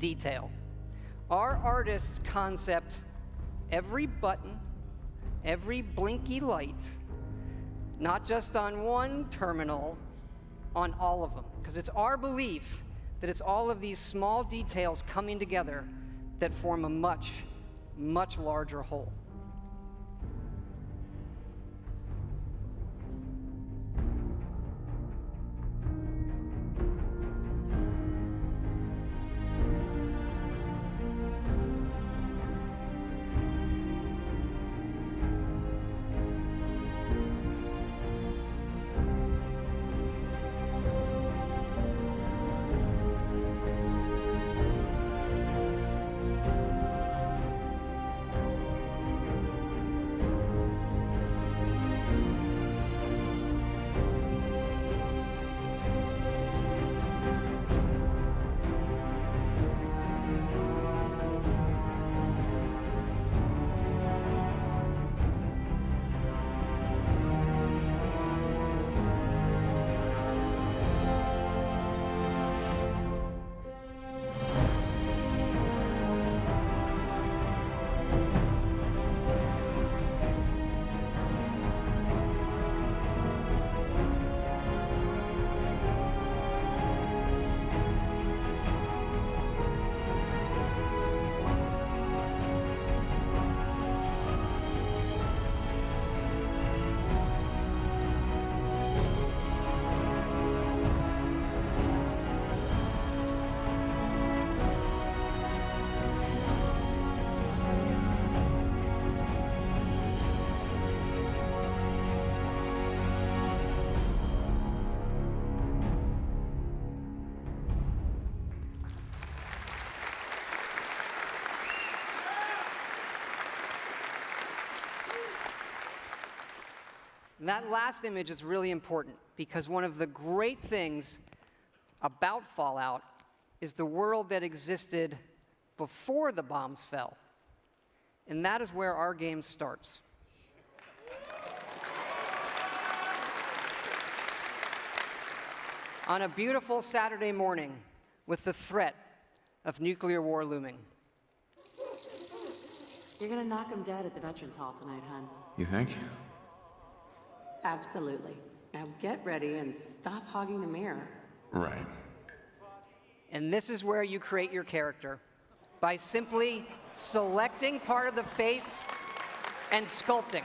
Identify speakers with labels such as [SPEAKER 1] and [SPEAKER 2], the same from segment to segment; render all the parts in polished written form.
[SPEAKER 1] detail. Our artists concept every button, every blinky light, not just on one terminal, on all of them. Because it's our belief that it's all of these small details coming together that form a much, much larger whole. And that last image is really important because one of the great things about Fallout is the world that existed before the bombs fell. And that is where our game starts. On a beautiful Saturday morning with the threat of nuclear war looming.
[SPEAKER 2] You're gonna knock him dead at the Veterans Hall tonight, hon.
[SPEAKER 3] You think?
[SPEAKER 2] Absolutely. Now get ready and stop hogging the mirror.
[SPEAKER 3] Right.
[SPEAKER 1] And this is where you create your character, by simply selecting part of the face and sculpting.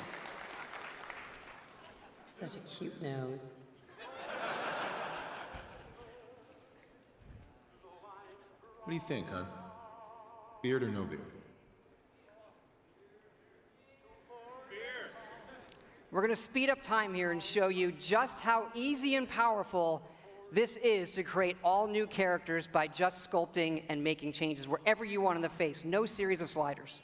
[SPEAKER 2] Such a cute nose.
[SPEAKER 3] What do you think, huh? Beard or no beard?
[SPEAKER 1] We're going to speed up time here and show you just how easy and powerful this is to create all new characters by just sculpting and making changes wherever you want in the face. No series of sliders.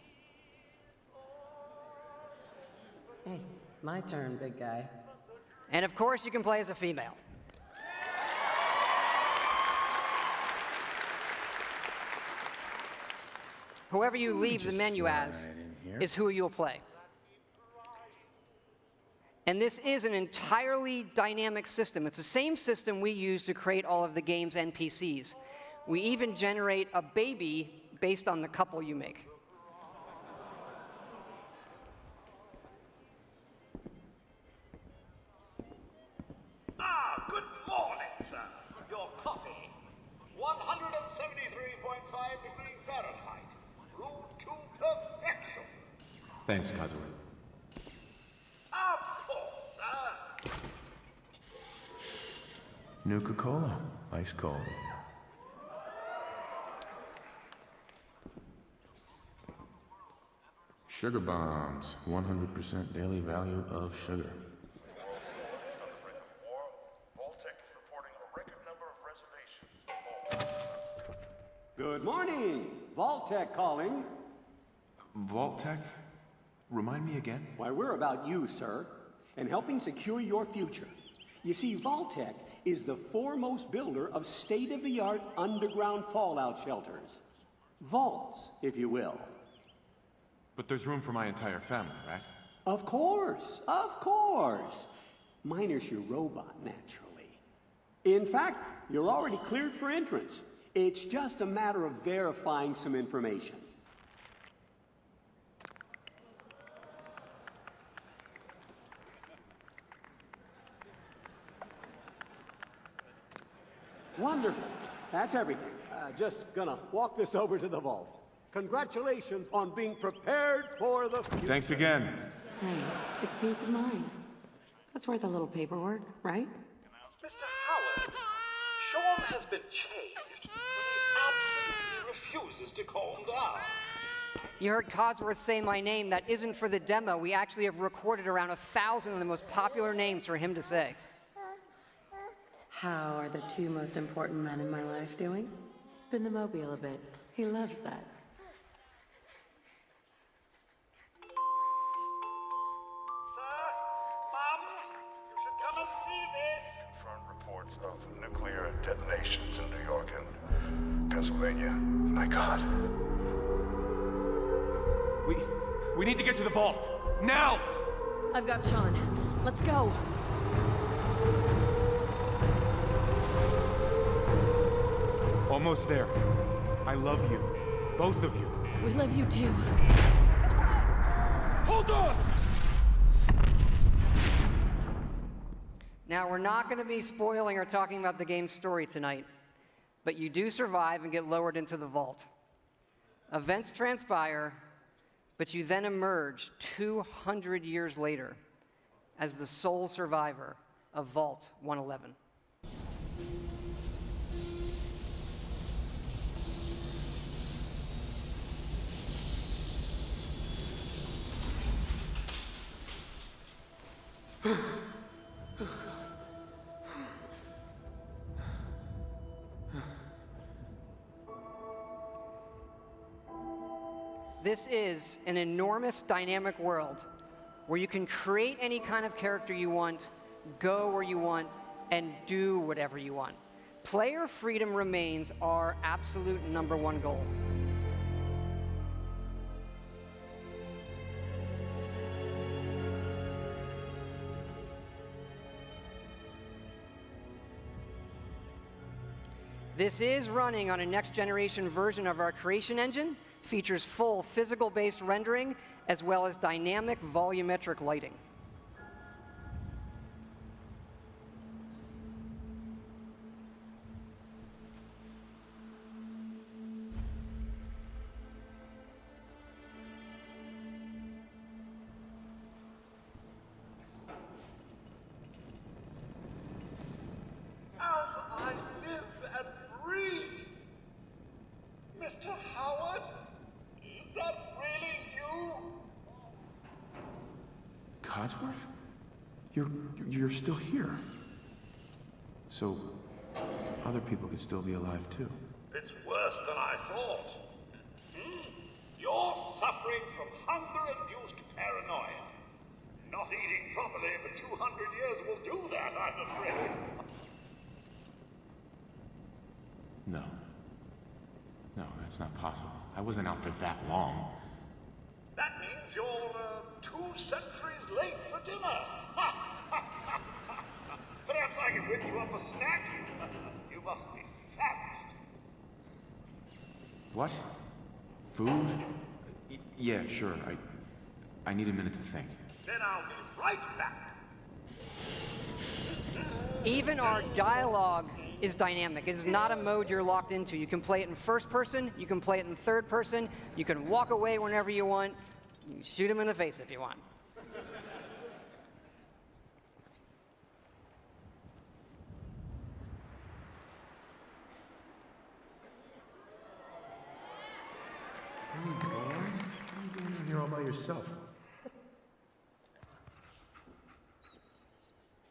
[SPEAKER 2] Hey, my turn, big guy.
[SPEAKER 1] And of course, you can play as a female. Whoever you leave the menu as is who you'll play. And this is an entirely dynamic system. It's the same system we use to create all of the game's NPCs. We even generate a baby based on the couple you make.
[SPEAKER 4] Good morning, sir. Your coffee, 173.5 degrees Fahrenheit, brewed to perfection.
[SPEAKER 3] Thanks, Kazuma.
[SPEAKER 4] Of course, sir.
[SPEAKER 3] Nuka-Cola, ice cold. Sugar bombs, 100% daily value of sugar.
[SPEAKER 4] Vault-Tec is reporting a record number of reservations.
[SPEAKER 5] Good morning. Vault-Tec calling.
[SPEAKER 3] Vault-Tec? Remind me again?
[SPEAKER 5] Why, we're about you, sir, and helping secure your future. You see, Vault-Tec is the foremost builder of state-of-the-art underground fallout shelters. Vaults, if you will.
[SPEAKER 3] But there's room for my entire family, right?
[SPEAKER 5] Of course, of course. Minus your robot, naturally. In fact, you're already cleared for entrance. It's just a matter of verifying some information. Wonderful. That's everything. Just gonna walk this over to the vault. Congratulations on being prepared for the future.
[SPEAKER 3] Thanks again.
[SPEAKER 2] Hey, it's peace of mind. That's worth a little paperwork, right?
[SPEAKER 4] Mr. Howard, Sean has been changed, but he absolutely refuses to calm down.
[SPEAKER 1] You heard Codsworth say my name. That isn't for the demo. We actually have recorded around 1,000 of the most popular names for him to say.
[SPEAKER 2] How are the two most important men in my life doing? Spin the mobile a bit. He loves that.
[SPEAKER 4] Sir, Mom, you should come and see this. Confirmed reports of nuclear detonations in New York and Pennsylvania. My God.
[SPEAKER 6] We need to get to the vault. Now!
[SPEAKER 2] I've got Sean. Let's go.
[SPEAKER 6] Almost there. I love you. Both of you.
[SPEAKER 2] We love you too.
[SPEAKER 6] Hold on!
[SPEAKER 1] Now, we're not going to be spoiling or talking about the game's story tonight, but you do survive and get lowered into the vault. Events transpire, but you then emerge 200 years later as the sole survivor of Vault 111. This is an enormous dynamic world where you can create any kind of character you want, go where you want, and do whatever you want. Player freedom remains our absolute #1 goal. This is running on a next-generation version of our creation engine, features full physical-based rendering, as well as dynamic volumetric lighting.
[SPEAKER 4] As I live and breathe. Mr. Howard, is that really you?
[SPEAKER 3] Codsworth? You're still here. So, other people could still be alive too.
[SPEAKER 4] It's worse than I thought. You're suffering from hunger-induced paranoia. Not eating properly for 200 years will do that, I'm afraid.
[SPEAKER 3] No. No, that's not possible. I wasn't out for that long.
[SPEAKER 4] That means you're 2 centuries late for dinner. Perhaps I can whip you up a snack. You must be famished.
[SPEAKER 3] What? Food? Yeah, sure. I need a minute to think.
[SPEAKER 4] Then I'll be right back.
[SPEAKER 1] Even our dialogue is dynamic. It is not a mode you're locked into. You can play it in first person, you can play it in third person, you can walk away whenever you want, you can shoot him in the face if you want.
[SPEAKER 7] Hey, boy. What are you doing in here all by yourself?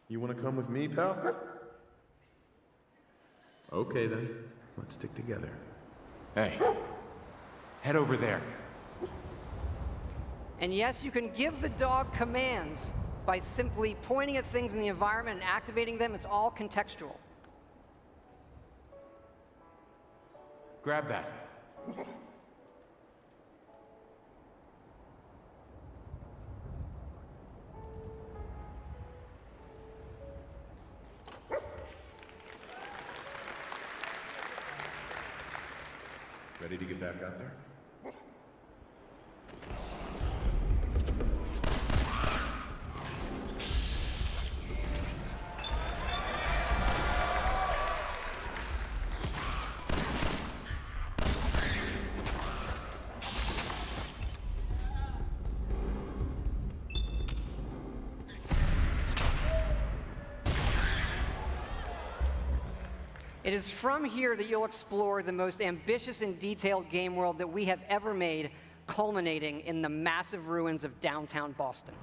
[SPEAKER 7] You want to come with me, pal? Okay, then. Let's stick together.
[SPEAKER 3] Hey, head over there.
[SPEAKER 1] And yes, you can give the dog commands by simply pointing at things in the environment and activating them. It's all contextual.
[SPEAKER 3] Grab that.
[SPEAKER 7] Ready to get back out there?
[SPEAKER 1] It is from here that you'll explore the most ambitious and detailed game world that we have ever made, culminating in the massive ruins of downtown Boston.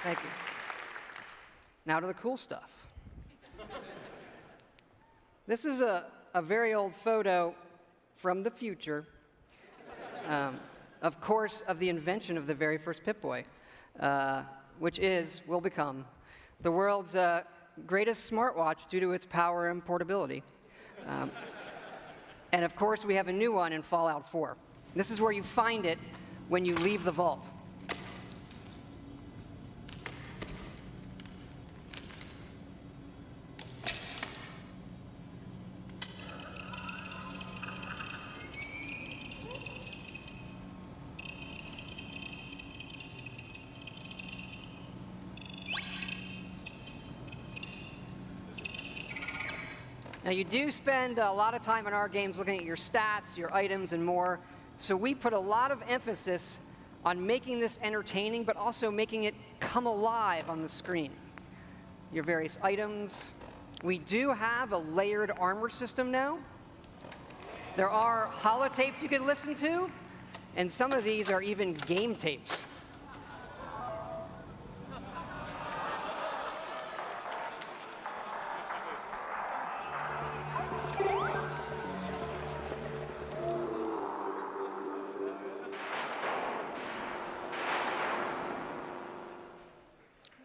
[SPEAKER 1] Thank you. Now to the cool stuff. This is a very old photo from the future, of course, of the invention of the very first Pip-Boy, which will become the world's greatest smartwatch due to its power and portability. And of course, we have a new one in Fallout 4. This is where you find it when you leave the vault. Now, you do spend a lot of time in our games looking at your stats, your items, and more, so we put a lot of emphasis on making this entertaining, but also making it come alive on the screen. Your various items. We do have a layered armor system now. There are holotapes you can listen to, and some of these are even game tapes.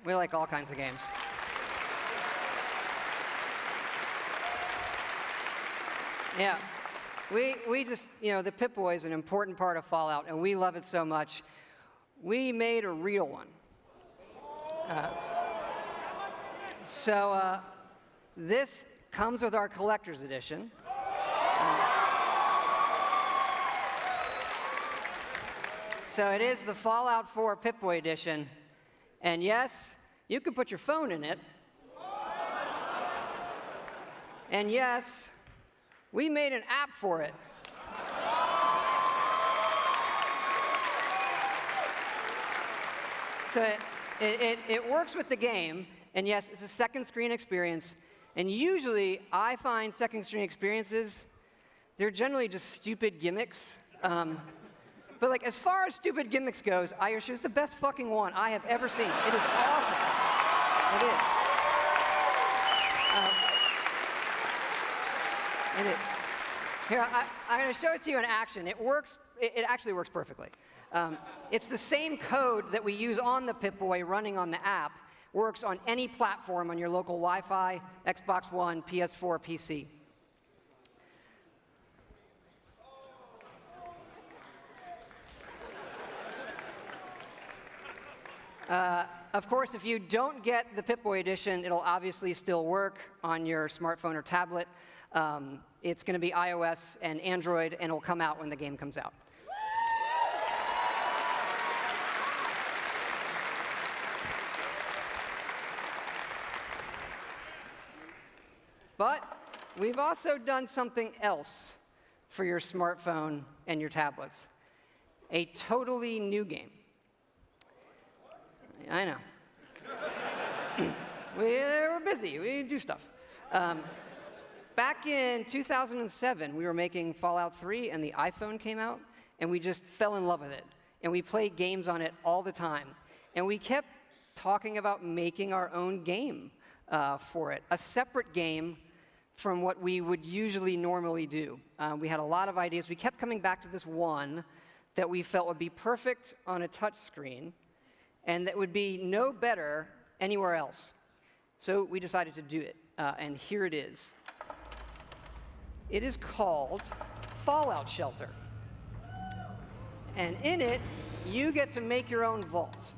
[SPEAKER 1] We like all kinds of games. Yeah, we just, the Pip-Boy is an important part of Fallout, and we love it so much. We made a real one. So this comes with our collector's edition. So it is the Fallout 4 Pip-Boy edition. And yes, you can put your phone in it. And yes, we made an app for it. So it works with the game, and yes, it's a second screen experience. And usually, I find second screen experiences, they're generally just stupid gimmicks. But like, as far as stupid gimmicks goes, I assure it's the best fucking one I have ever seen. It is awesome. It is. It is. Here, I'm going to show it to you in action. It works. It actually works perfectly. It's the same code that we use on the Pip-Boy running on the app. Works on any platform on your local Wi-Fi, Xbox One, PS4, PC. Of course, if you don't get the Pip-Boy edition, it'll obviously still work on your smartphone or tablet. It's going to be iOS and Android, and it'll come out when the game comes out. But we've also done something else for your smartphone and your tablets. A totally new game. I know. We're busy. We do stuff. Back in 2007, we were making Fallout 3, and the iPhone came out, and we just fell in love with it. And we played games on it all the time. And we kept talking about making our own game for it, a separate game from what we would usually normally do. We had a lot of ideas. We kept coming back to this one that we felt would be perfect on a touch screen and that would be no better anywhere else. So we decided to do it, and here it is. It is called Fallout Shelter. And in it, you get to make your own vault.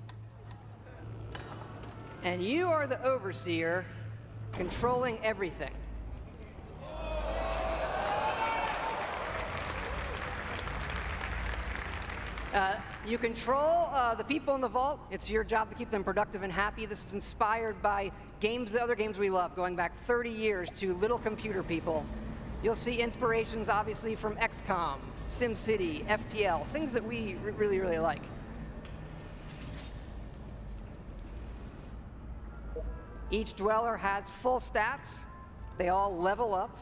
[SPEAKER 1] And you are the overseer controlling everything. You control the people in the vault. It's your job to keep them productive and happy. This is inspired by the other games we love, going back 30 years to Little Computer People. You'll see inspirations, obviously, from XCOM, SimCity, FTL, things that we really, really like. Each dweller has full stats. They all level up.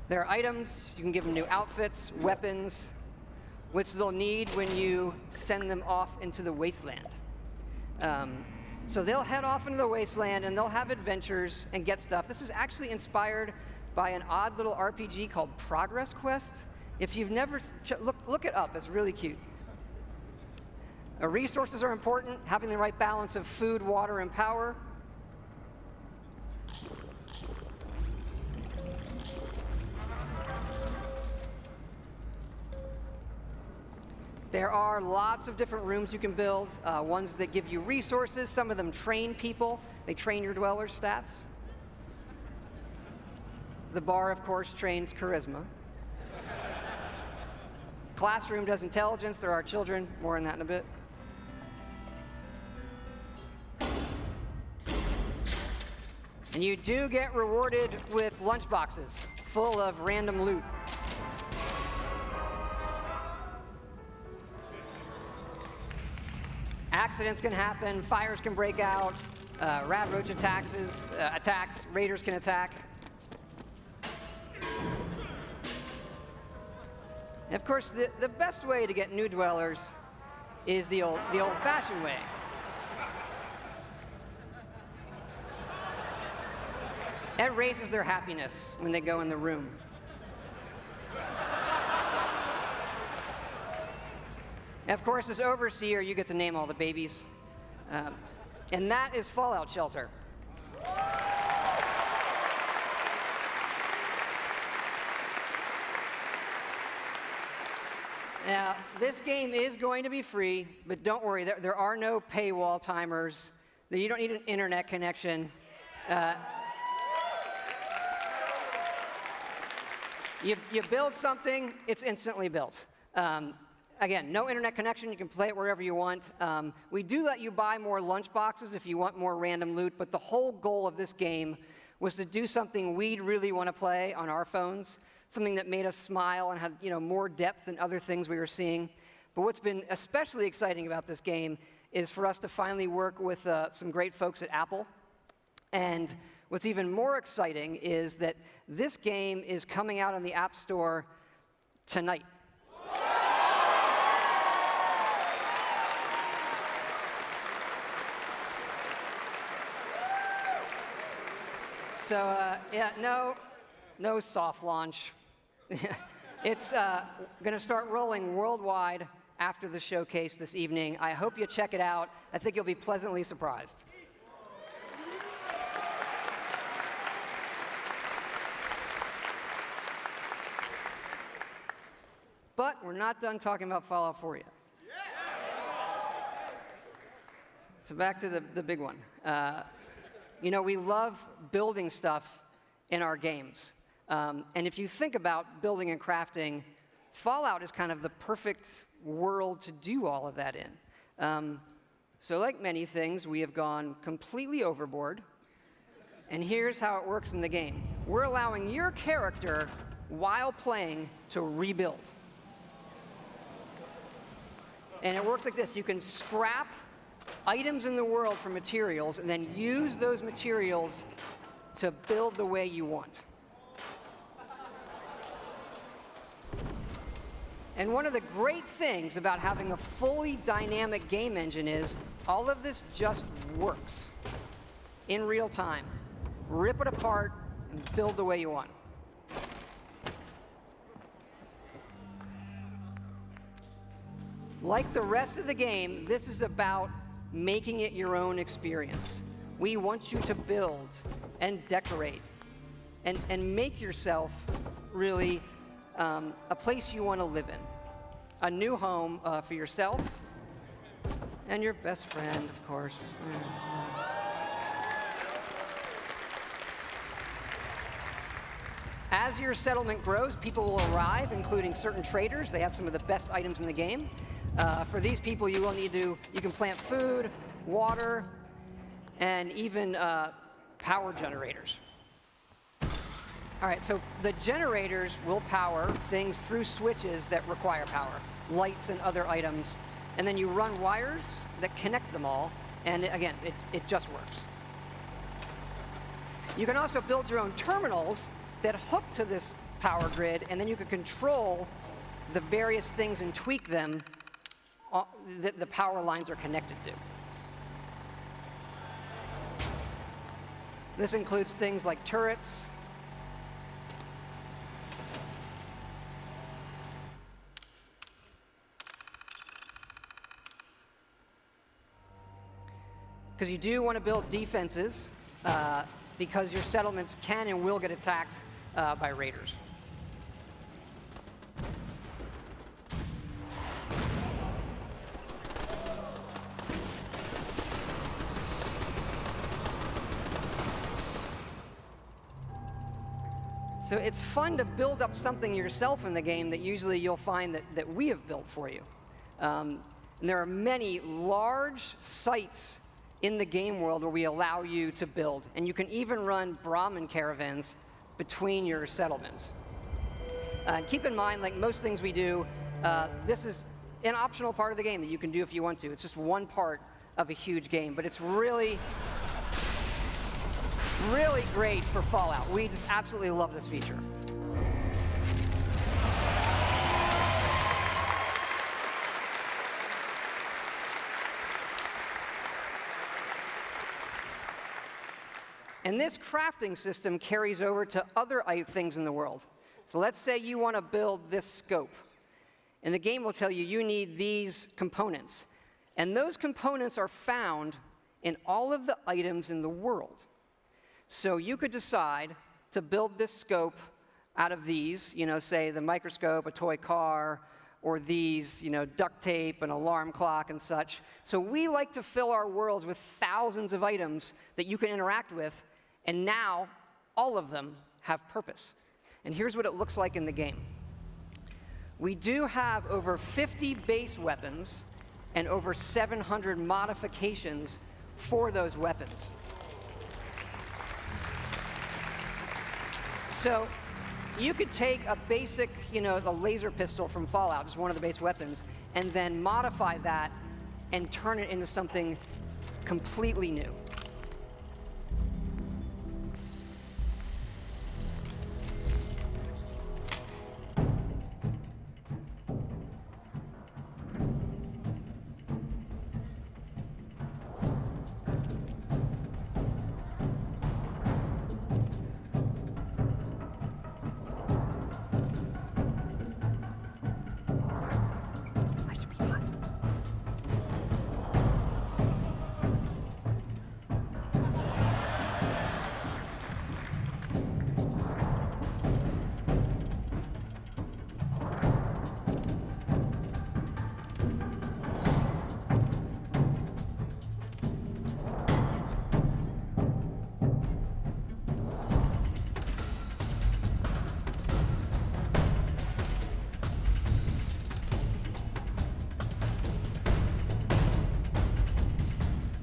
[SPEAKER 1] There are items. You can give them new outfits, weapons, which they'll need when you send them off into the wasteland. So they'll head off into the wasteland, and they'll have adventures and get stuff. This is actually inspired by an odd little RPG called Progress Quest. If you've never look it up, it's really cute. Resources are important, having the right balance of food, water, and power. There are lots of different rooms you can build, ones that give you resources. Some of them train people. They train your dwellers' stats. The bar, of course, trains charisma. Classroom does intelligence. There are children. More on that in a bit. And you do get rewarded with lunchboxes full of random loot. Accidents can happen, fires can break out, rat roach attacks, raiders can attack. And of course, the best way to get new dwellers is the old-fashioned way. It raises their happiness when they go in the room. And of course, as overseer, you get to name all the babies. And that is Fallout Shelter. Now, this game is going to be free, but don't worry, there are no paywall timers. You don't need an internet connection. You build something, it's instantly built. Again, no internet connection. You can play it wherever you want. We do let you buy more lunchboxes if you want more random loot, but the whole goal of this game was to do something we'd really want to play on our phones, something that made us smile and had more depth than other things we were seeing. But what's been especially exciting about this game is for us to finally work with some great folks at Apple. And what's even more exciting is that this game is coming out on the App Store tonight. So, no soft launch. It's going to start rolling worldwide after the showcase this evening. I hope you check it out. I think you'll be pleasantly surprised. But we're not done talking about Fallout 4 yet. So back to the big one. We love building stuff in our games. And if you think about building and crafting, Fallout is kind of the perfect world to do all of that in. So like many things, we have gone completely overboard. And here's how it works in the game. We're allowing your character, while playing, to rebuild. And it works like this. You can scrap items in the world for materials and then use those materials to build the way you want. And one of the great things about having a fully dynamic game engine is all of this just works in real time. Rip it apart and build the way you want. Like the rest of the game, this is about making it your own experience. We want you to build and decorate and make yourself really a place you want to live in. A new home for yourself and your best friend, of course. As your settlement grows, people will arrive, including certain traders. They have some of the best items in the game. For these people, you can plant food, water, and even power generators. All right, so the generators will power things through switches that require power, lights and other items, and then you run wires that connect them all, and again, it just works. You can also build your own terminals that hook to this power grid, and then you can control the various things and tweak them that the power lines are connected to. This includes things like turrets, because you do want to build defenses because your settlements can and will get attacked by raiders. So it's fun to build up something yourself in the game that usually you'll find that we have built for you. And there are many large sites in the game world where we allow you to build. And you can even run Brahmin caravans between your settlements. Keep in mind, like most things we do, this is an optional part of the game that you can do if you want to. It's just one part of a huge game, but it's really great for Fallout. We just absolutely love this feature. And this crafting system carries over to other things in the world. So let's say you want to build this scope. And the game will tell you you need these components. And those components are found in all of the items in the world. So you could decide to build this scope out of these, say the microscope, a toy car, or these, duct tape, an alarm clock, and such. So we like to fill our worlds with thousands of items that you can interact with, and now all of them have purpose. And here's what it looks like in the game. We do have over 50 base weapons and over 700 modifications for those weapons. So you could take a basic, a laser pistol from Fallout, just one of the base weapons, and then modify that and turn it into something completely new.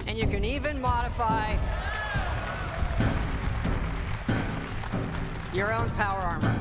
[SPEAKER 1] And you can even modify your own power armor.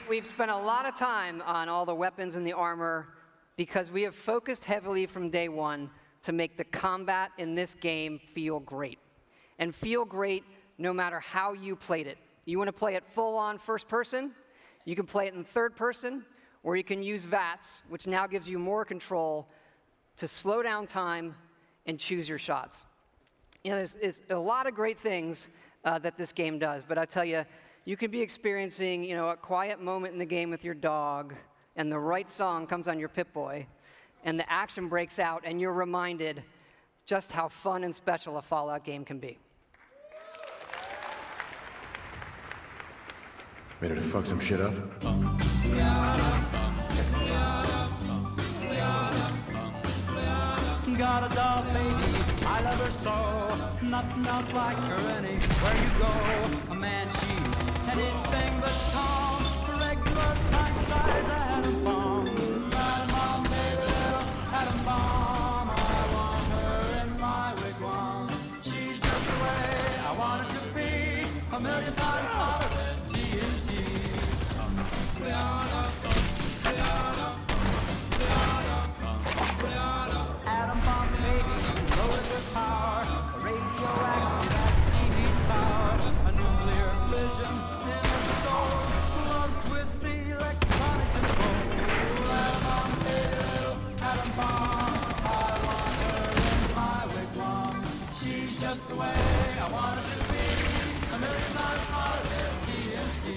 [SPEAKER 1] We've spent a lot of time on all the weapons and the armor because we have focused heavily from day one to make the combat in this game feel great. And feel great no matter how you played it. You want to play it full-on first person, you can play it in third person, or you can use VATS, which now gives you more control to slow down time and choose your shots. You know, there's a lot of great things that this game does, but I tell you, you could be experiencing, you know, a quiet moment in the game with your dog, and the right song comes on your Pip-Boy, and the action breaks out, and you're reminded just how fun and special a Fallout game can be.
[SPEAKER 7] Ready to fuck some shit up?
[SPEAKER 8] Got a doll baby, I love her so. Nothing else like her anywhere you go. A man, she's anything but calm. Regular pint size atom bomb. Atom bomb, baby, little atom bomb. I want her in my wigwam. She's just the way I want it to be. A million times hotter than TNT. Atom bomb baby, loaded with power, radioactive as TV's power, a nuclear fission in her soul, loves with the electronic control. Atom bomb baby, little atom bomb, I want her in my wigwam. She's just the way I want her to be, a million times hotter than TNT.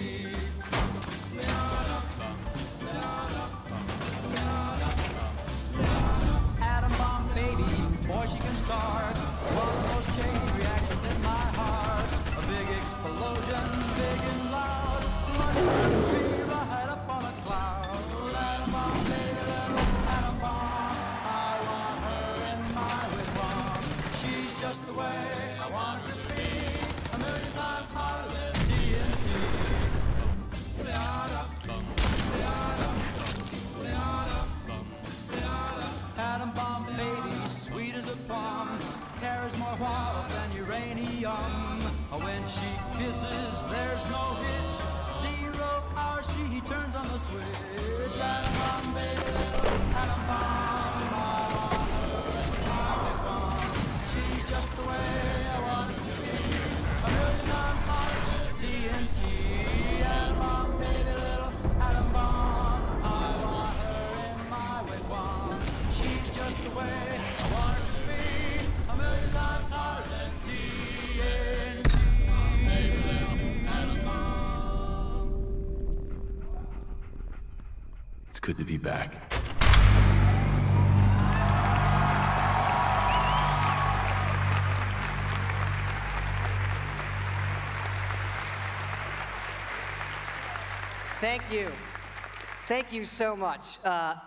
[SPEAKER 8] Atom bomb baby, boy she can start one of those chain reactions in my heart. A big explosion, big and loud, like a tree right up on a cloud. Atom bomb baby, little atom bomb, I want her in my wigwam. She's just the way I want her to be, a million times hotter than TNT. Atom bomb baby, sweet as a plum, carries more water than uranium. When she kisses, there's no hitch, 0 hour she turns on the switch. Atom bomb baby, little atom bomb, I want her in my wigwam. She's just the way I want it to be, a million times hotter than TNT. Atom bomb baby, little atom bomb, I want her in my wigwam. She's just the way I want her to be, a million times hotter than TNT.
[SPEAKER 7] It's good to be back.
[SPEAKER 1] Thank you. Thank you so much.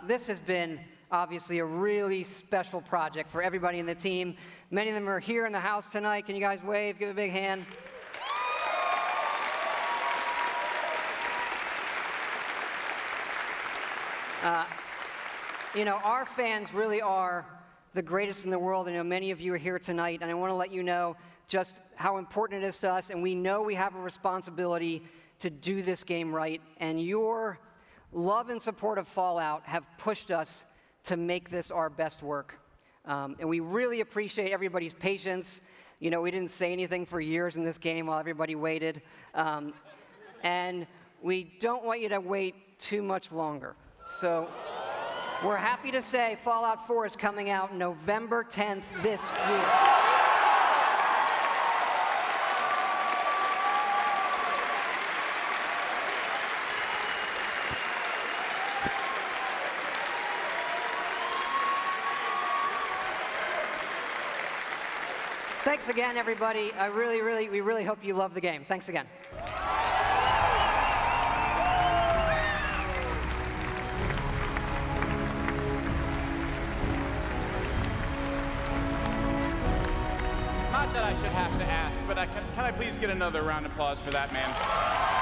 [SPEAKER 1] This has been obviously a really special project for everybody in the team. Many of them are here in the house tonight. Can you guys wave? Give a big hand. You know, our fans really are the greatest in the world. I know many of you are here tonight, and I want to let you know just how important it is to us, and we know we have a responsibility to do this game right, and your love and support of Fallout have pushed us to make this our best work. And we really appreciate everybody's patience. You know, we didn't say anything for years in this game while everybody waited. And we don't want you to wait too much longer. So we're happy to say Fallout 4 is coming out November 10th this year. Thanks again, everybody. We really hope you love the game. Thanks again.
[SPEAKER 6] Not that I should have to ask, but can I please get another round of applause for that man?